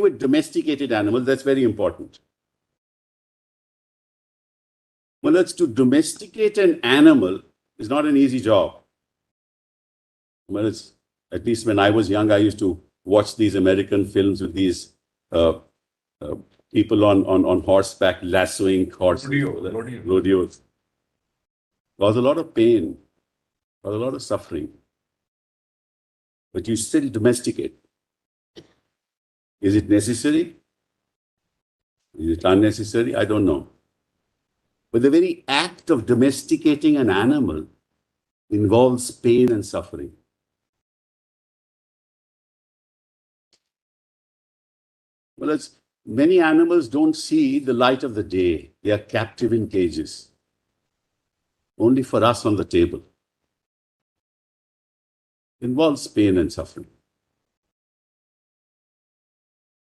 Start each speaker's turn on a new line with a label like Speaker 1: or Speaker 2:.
Speaker 1: with domesticated animals, that's very important. Well, that's to domesticate an animal is not an easy job. Well, it's, at least when I was young, I used to watch these American films with these uh, uh, people on horseback lassoing horses. Rodeos. Caused a lot of pain, caused a lot of suffering. But you still domesticate. Is it necessary? Is it unnecessary? I don't know. But the very act of domesticating an animal involves pain and suffering. Well, many animals don't see the light of the day. They are captive in cages. Only for us on the table. Involves pain and suffering.